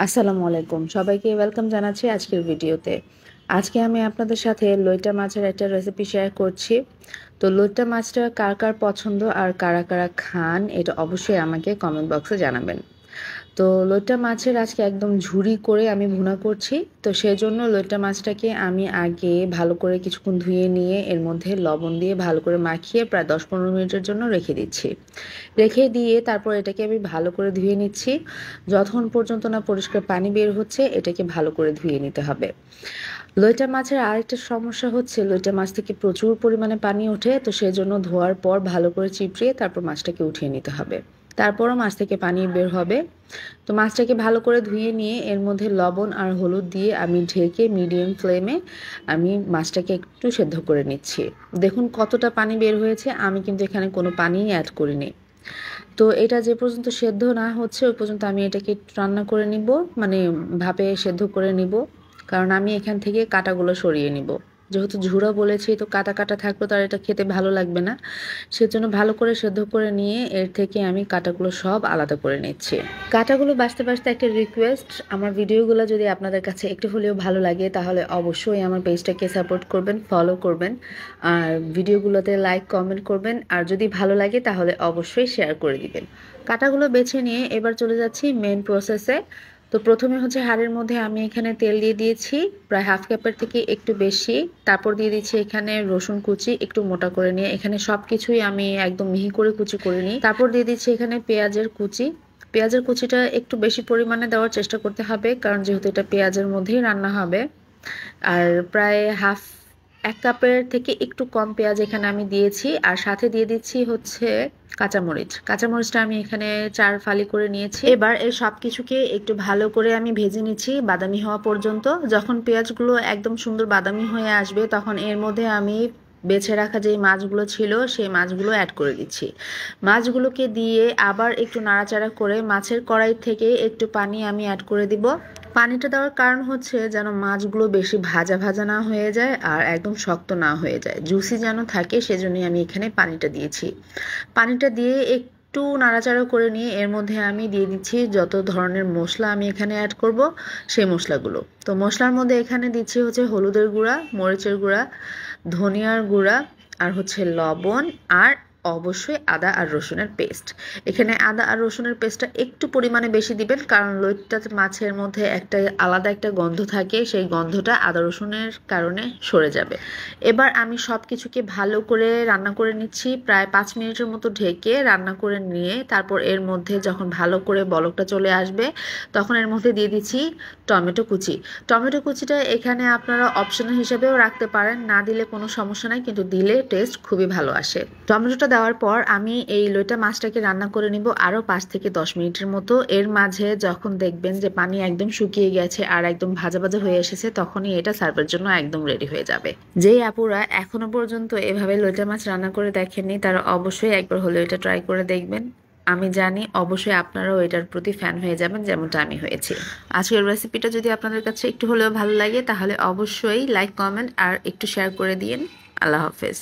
আসসালামু আলাইকুম, সবাইকে ওয়েলকাম জানাচ্ছি আজকের ভিডিওতে। আজকে আমি আপনাদের সাথে লইট্টা মাছের একটা রেসিপি শেয়ার করছি। তো লইট্টা মাছটা কার কার পছন্দ আর কারা কারা খান এটা অবশ্যই আমাকে কমেন্ট বক্সে জানাবেন। তো লইট্টা মাছের আজকে একদম ঝুরি করে আমি ভুনা করছি। তো সেজন্য লইট্টা মাছটাকে আমি আগে ভালো করে কিছুক্ষণ ধুয়ে নিয়ে এর মধ্যে লবণ দিয়ে ভালো করে মাখিয়ে প্রায় 10-15 মিনিটের জন্য রেখে দিচ্ছি। রেখে দিয়ে তারপর এটাকে আমি ভালো করে ধুয়ে নিচ্ছি। যতক্ষণ পর্যন্ত না পরিষ্কার পানি বের হচ্ছে এটাকে ভালো করে ধুয়ে নিতে হবে। লইট্টা মাছের আরেকটা সমস্যা হচ্ছে লইট্টা মাছ থেকে প্রচুর পরিমাণে পানি ওঠে, তো সেজন্য ধোয়ার পর ভালো করে চিপড়িয়ে তারপর মাছটাকে উঠিয়ে নিতে হবে। তারপরও মাছ থেকে পানি বের হবে। তো মাছটাকে ভালো করে ধুয়ে নিয়ে এর মধ্যে লবণ আর হলুদ দিয়ে আমি ঢেকে মিডিয়াম ফ্লেমে আমি মাছটাকে একটু সেদ্ধ করে নিচ্ছি। দেখুন কতটা পানি বের হয়েছে, আমি কিন্তু এখানে কোনো পানিই অ্যাড করিনি। তো এটা যে পর্যন্ত সেদ্ধ না হচ্ছে ওই পর্যন্ত আমি এটাকে একটু রান্না করে নিব, মানে ভাপে সেদ্ধ করে নিব। কারণ আমি এখান থেকে কাঁটাগুলো সরিয়ে নিব। যেহেতু ঝুড়ো বলেছি, তো কাটা কাটা থাকলে তো আর এটা খেতে ভালো লাগবে না। সেজন্য ভালো করে সেদ্ধ করে নিয়ে এর থেকে আমি কাঁটাগুলো সব আলাদা করে নিচ্ছি। কাঁটাগুলো বাছতে বাছতে একটা রিকোয়েস্ট, আমার ভিডিওগুলো যদি আপনাদের কাছে একটু হলেও ভালো লাগে তাহলে অবশ্যই আমার পেজটাকে সাপোর্ট করবেন, ফলো করবেন, আর ভিডিওগুলোতে লাইক কমেন্ট করবেন, আর যদি ভালো লাগে তাহলে অবশ্যই শেয়ার করে দিবেন। কাঁটাগুলো বেছে নিয়ে এবার চলে যাচ্ছি মেন প্রসেসে। তো প্রথমে হচ্ছে হাঁড়ির মধ্যে আমি এখানে তেল দিয়ে দিয়েছি প্রায় হাফ কাপের থেকে একটু বেশি। তারপর দিয়ে দিচ্ছি এখানে রসুন কুচি একটু মোটা করে নিয়ে, এখানে সব কিছুই আমি একদম মিহি করে কুচি করে নিই। তারপর দিয়ে দিচ্ছি এখানে পেঁয়াজের কুচি। পেঁয়াজের কুচিটা একটু বেশি পরিমাণে দেওয়ার চেষ্টা করতে হবে, কারণ যেহেতু এটা পেঁয়াজের মধ্যেই রান্না হবে। আর প্রায় এক কাপের থেকে একটু কম পেঁয়াজ এখানে আমি দিয়েছি, আর সাথে দিয়ে দিচ্ছি হচ্ছে কাঁচামরিচ। কাঁচামরিচটা আমি এখানে 4 ফালি করে নিয়েছি। এবার এই সব কিছুকে একটু ভালো করে আমি ভেজে নিচ্ছি বাদামি হওয়া পর্যন্ত। যখন পেঁয়াজগুলো একদম সুন্দর বাদামি হয়ে আসবে তখন এর মধ্যে আমি বেছে রাখা যে মাছগুলো ছিল সেই মাছগুলো অ্যাড করে দিচ্ছি। মাছগুলোকে দিয়ে আবার একটু নাড়াচাড়া করে মাছের কড়াই থেকে একটু পানি আমি অ্যাড করে দিব। পানিটা দেওয়ার কারণ হচ্ছে যেন মাছগুলো বেশি ভাজা ভাজা না হয়ে যায় আর একদম শক্ত না হয়ে যায়, জুসি যেন থাকে, সেজন্যই আমি এখানে পানিটা দিয়েছি। পানিটা দিয়ে একটু নাড়াচাড়া করে নিয়ে এর মধ্যে আমি দিয়ে দিচ্ছি যত ধরনের মশলা আমি এখানে অ্যাড করব সেই মশলাগুলো। তো মশলার মধ্যে এখানে দিচ্ছি হচ্ছে হলুদের গুঁড়া, মরিচের গুঁড়া, ধনিয়ার গুঁড়া, আর হচ্ছে লবণ, আর অবশ্যই আদা আর রসুনের পেস্ট। এখানে আদা আর রসুনের পেস্টটা একটু পরিমাণে বেশি দিবেন, কারণ লইট্টা মাছের মধ্যে একটা আলাদা একটা গন্ধ থাকে, সেই গন্ধটা আদা রসুনের কারণে সরে যাবে। এবার আমি সব কিছুকে ভালো করে রান্না করে নিচ্ছি, প্রায় 5 মিনিটের মতো ঢেকে রান্না করে নিয়ে তারপর এর মধ্যে যখন ভালো করে বলকটা চলে আসবে তখন এর মধ্যে দিয়ে দিচ্ছি টমেটো কুচি। টমেটো কুচিটা এখানে আপনারা অপশনাল হিসেবেও রাখতে পারেন, না দিলে কোনো সমস্যা নাই, কিন্তু দিলে টেস্ট খুবই ভালো আসে। টমেটোটা দেওয়ার পর আমি এই লইট্টা মাছটাকে রান্না করে নিব আরও 5 থেকে 10 মিনিটের মতো। এর মাঝে যখন দেখবেন যে পানি একদম শুকিয়ে গেছে আর একদম ভাজা ভাজা হয়ে এসেছে তখনই এটা সার্ভের জন্য একদম রেডি হয়ে যাবে। যেই আপুরা এখনো পর্যন্ত এভাবে লইট্টা মাছ রান্না করে দেখেননি তারা অবশ্যই একবার হলেও এটা ট্রাই করে দেখবেন। আমি জানি অবশ্যই আপনারাও এটার প্রতি ফ্যান হয়ে যাবেন যেমনটা আমি হয়েছি। আজকের রেসিপিটা যদি আপনাদের কাছে একটু হলেও ভালো লাগে তাহলে অবশ্যই লাইক কমেন্ট আর একটু শেয়ার করে দিন। আল্লাহ হাফেজ।